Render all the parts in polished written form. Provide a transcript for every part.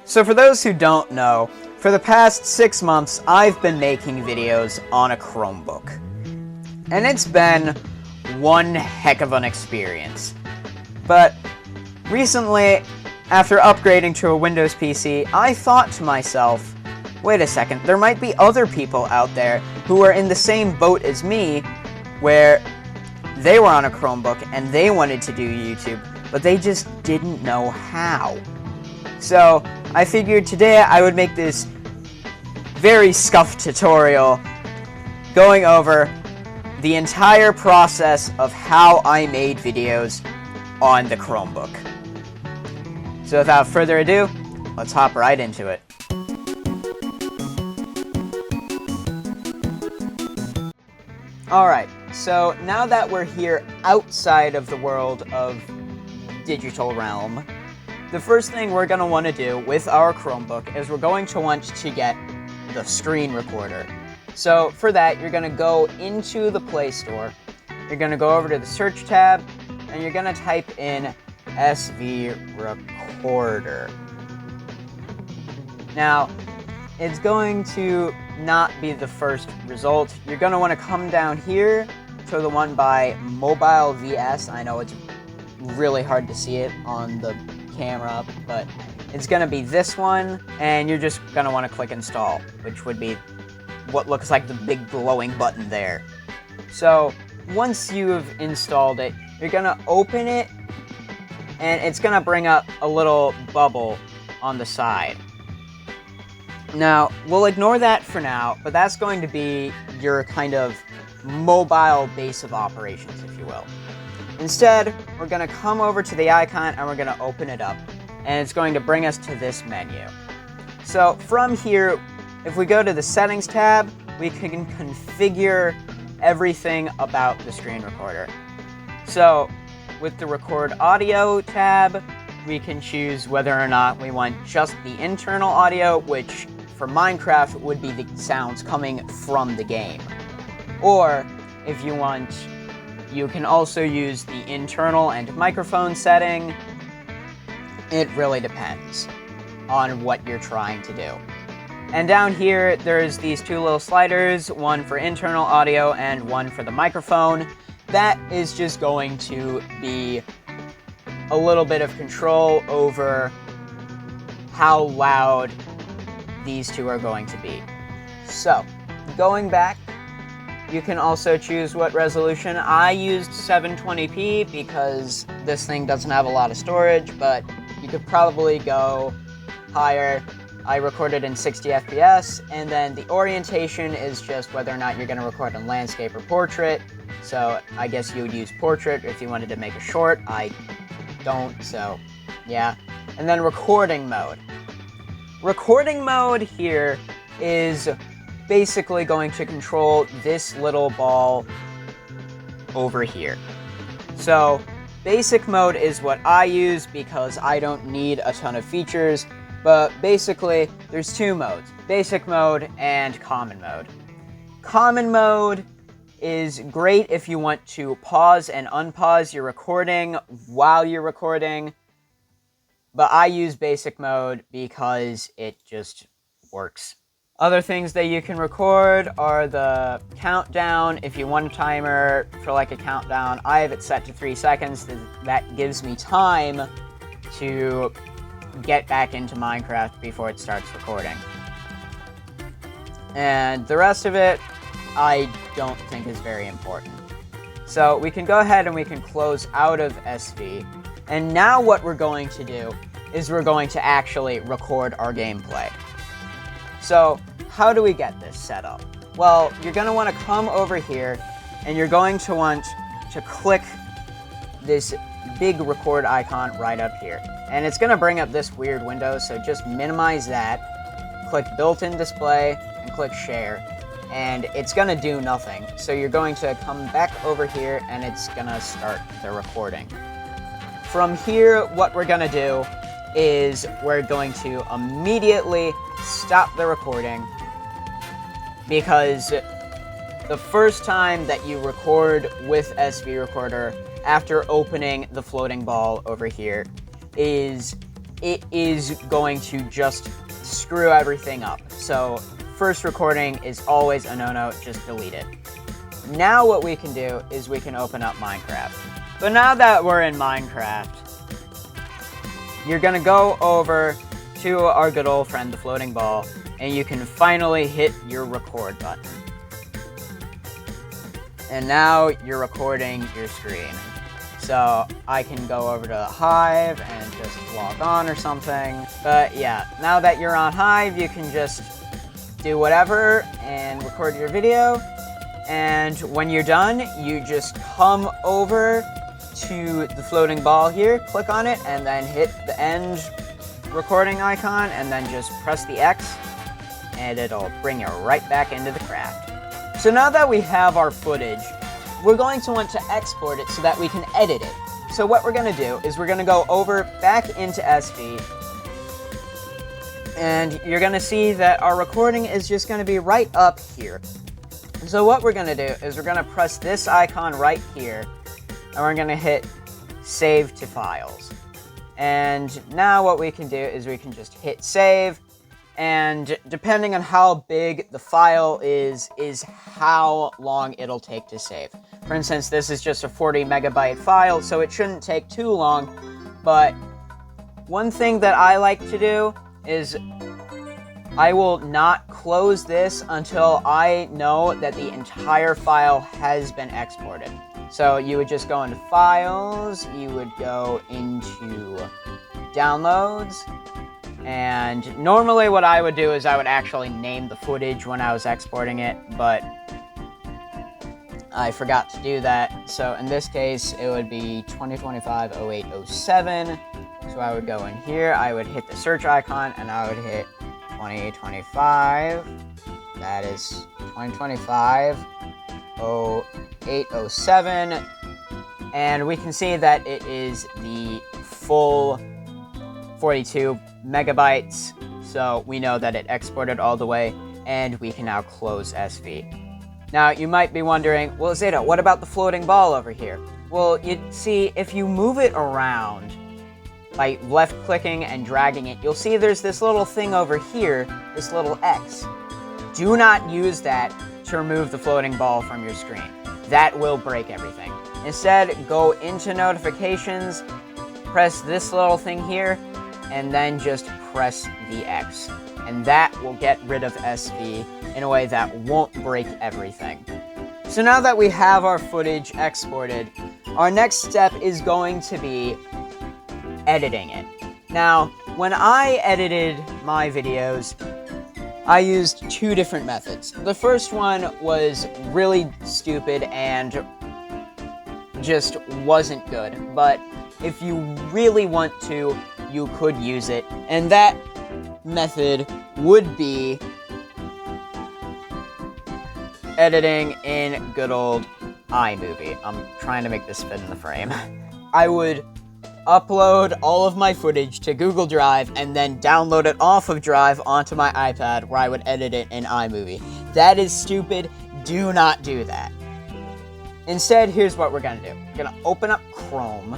So for those who don't know, for the past 6 months, I've been making videos on a Chromebook. And it's been one heck of an experience. But recently, after upgrading to a Windows PC, I thought to myself, wait a second, there might be other people out there who are in the same boat as me, where they were on a Chromebook and they wanted to do YouTube, but they just didn't know how. So I figured today I would make this very scuffed tutorial going over the entire process of how I made videos on the Chromebook. So without further ado, let's hop right into it. Alright, so now that we're here outside of the world of digital realm, the first thing we're going to want to do with our Chromebook is we're going to want to get the screen recorder. So for that, you're going to go into the Play Store, you're going to go over to the search tab, and you're going to type in SV Recorder. Now, it's going to not be the first result. You're going to want to come down here to the one by Mobile VS. I know it's really hard to see it on the camera, but it's going to be this one, and you're just going to want to click install, which would be what looks like the big glowing button there. So once you've installed it, you're going to open it, and it's going to bring up a little bubble on the side. Now, we'll ignore that for now, but that's going to be your kind of mobile base of operations, if you will. Instead, we're going to come over to the icon and we're going to open it up, and it's going to bring us to this menu. So from here, if we go to the settings tab, we can configure everything about the screen recorder. So with the record audio tab, we can choose whether or not we want just the internal audio, which for Minecraft would be the sounds coming from the game. Or if you want, you can also use the internal and microphone setting. It really depends on what you're trying to do. And down here, there's these two little sliders, one for internal audio and one for the microphone. That is just going to be a little bit of control over how loud these two are going to be. So, going back, you can also choose what resolution. I used 720p because this thing doesn't have a lot of storage, but you could probably go higher. I recorded in 60 FPS, and then the orientation is just whether or not you're going to record in landscape or portrait. So I guess you would use portrait if you wanted to make a short. I don't, so yeah. And then recording mode. Recording mode here is basically going to control this little ball over here. So basic mode is what I use because I don't need a ton of features, but basically there's two modes, basic mode and common mode. Common mode is great if you want to pause and unpause your recording while you're recording, but I use basic mode because it just works. Other things that you can record are the countdown. If you want a timer for like a countdown, I have it set to 3 seconds. That gives me time to get back into Minecraft before it starts recording. And the rest of it, I don't think is very important. So we can go ahead and we can close out of SV. And now what we're going to do is we're going to actually record our gameplay. So how do we get this set up? Well, you're going to want to come over here and you're going to want to click this big record icon right up here. And it's going to bring up this weird window, so just minimize that, click built-in display, and click share. And it's going to do nothing. So you're going to come back over here and it's going to start the recording. From here, what we're going to do is we're going to immediately stop the recording, because the first time that you record with SV Recorder after opening the floating ball over here is it is going to just screw everything up. So first recording is always a no-no, just delete it. Now what we can do is we can open up Minecraft. So now that we're in Minecraft, you're gonna go over to our good old friend, the floating ball, and you can finally hit your record button. And now you're recording your screen. So I can go over to Hive and just log on or something. But yeah, now that you're on Hive, you can just do whatever and record your video. And when you're done, you just come over to the floating ball here, click on it, and then hit the end recording icon, and then just press the X, and it'll bring you right back into the craft. So now that we have our footage, we're going to want to export it so that we can edit it. So what we're going to do is we're going to go over back into SV, and you're going to see that our recording is just going to be right up here. So what we're going to do is we're going to press this icon right here, and we're going to hit Save to Files. And now what we can do is we can just hit Save, and depending on how big the file is how long it'll take to save. For instance, this is just a 40 megabyte file, so it shouldn't take too long, but one thing that I like to do is I will not close this until I know that the entire file has been exported. So you would just go into Files, you would go into Downloads, and normally what I would do is I would actually name the footage when I was exporting it, but I forgot to do that. So in this case, it would be 2025-08-07. So I would go in here, I would hit the search icon, and I would hit 2025. That is 2025-08-07. And we can see that it is the full 42 megabytes. So we know that it exported all the way, and we can now close SV. Now, you might be wondering, well, Zeta, what about the floating ball over here? Well, you see, if you move it around by left-clicking and dragging it, you'll see there's this little thing over here, this little X. Do not use that to remove the floating ball from your screen. That will break everything. Instead, go into notifications, press this little thing here, and then just press the X. And that will get rid of SV in a way that won't break everything. So now that we have our footage exported, our next step is going to be editing it. Now, when I edited my videos, I used two different methods. The first one was really stupid and just wasn't good, but if you really want to, you could use it, and that method would be editing in good old iMovie. I'm trying to make this fit in the frame. I would upload all of my footage to Google Drive and then download it off of Drive onto my iPad, where I would edit it in iMovie. That is stupid. Do not do that. Instead, here's what we're gonna do. We're gonna open up Chrome,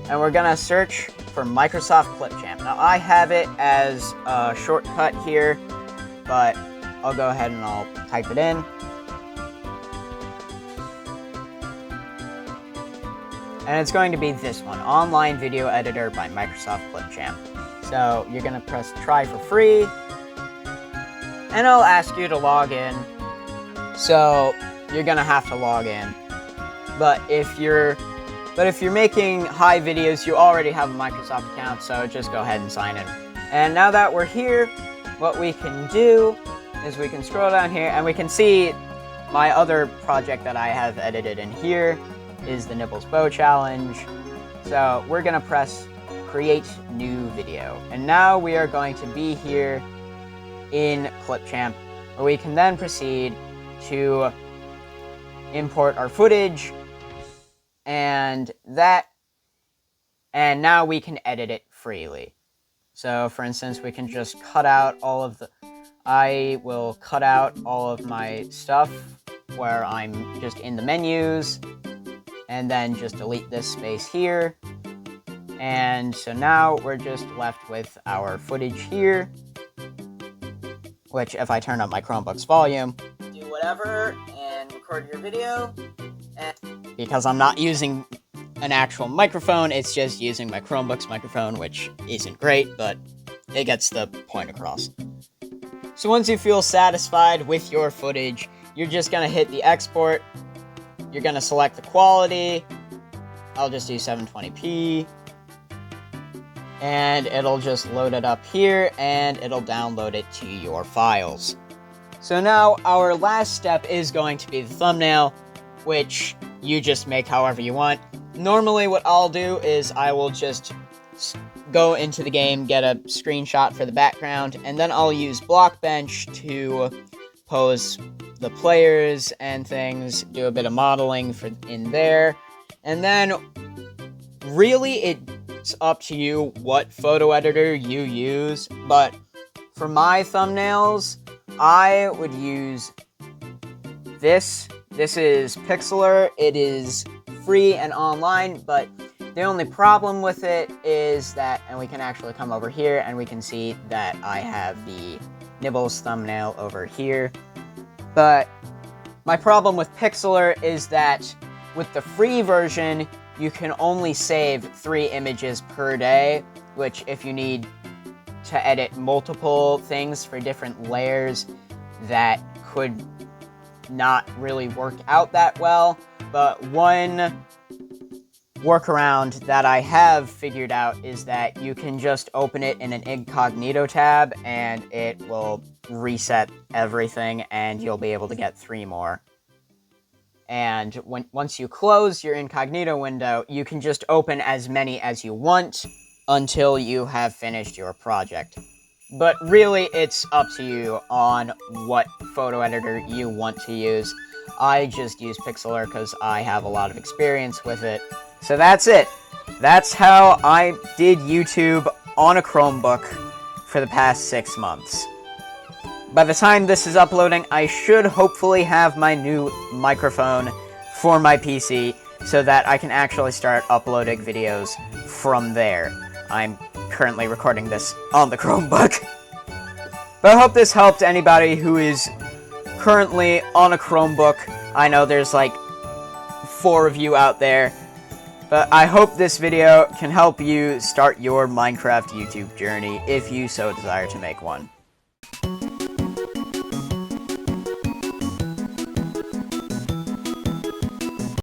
and we're gonna search for Microsoft Clipchamp. Now, I have it as a shortcut here, but I'll go ahead and I'll type it in. And it's going to be this one, Online Video Editor by Microsoft Clipchamp. So you're gonna press try for free, and it'll ask you to log in. So you're gonna have to log in. But if you're making high videos, you already have a Microsoft account, so just go ahead and sign in. And now that we're here, what we can do is we can scroll down here, and we can see my other project that I have edited in here is the Nibbles Bow Challenge. So we're gonna press Create New Video. And now we are going to be here in Clipchamp, where we can then proceed to import our footage, and now we can edit it freely. So for instance, we can just cut out I will cut out all of my stuff where I'm just in the menus, and then just delete this space here. And so now we're just left with our footage here, which if I turn up my Chromebook's volume, do whatever and record your video. And because I'm not using an actual microphone, it's just using my Chromebook's microphone, which isn't great, but it gets the point across. So once you feel satisfied with your footage, you're just gonna hit the export. You're gonna select the quality. I'll just do 720p. And it'll just load it up here, and it'll download it to your files. So now our last step is going to be the thumbnail, which you just make however you want. Normally what I'll do is I will just go into the game, get a screenshot for the background, and then I'll use Blockbench to pose the players and things, do a bit of modeling in there, and then really it's up to you what photo editor you use, but for my thumbnails, I would use this. This is Pixlr. It is free and online, but the only problem with it is that, and we can actually come over here and we can see that I have the Nibbles thumbnail over here. But my problem with Pixlr is that with the free version, you can only save 3 images per day, which if you need to edit multiple things for different layers, that could not really work out that well. But one workaround that I have figured out is that you can just open it in an incognito tab and it will reset everything and you'll be able to get 3 more. And once you close your incognito window, you can just open as many as you want until you have finished your project. But really, it's up to you on what photo editor you want to use. I just use Pixlr because I have a lot of experience with it. So that's it. That's how I did YouTube on a Chromebook for the past 6 months. By the time this is uploading, I should hopefully have my new microphone for my PC so that I can actually start uploading videos from there. I'm currently recording this on the Chromebook. But I hope this helped anybody who is currently on a Chromebook. I know there's like 4 of you out there. But I hope this video can help you start your Minecraft YouTube journey if you so desire to make one.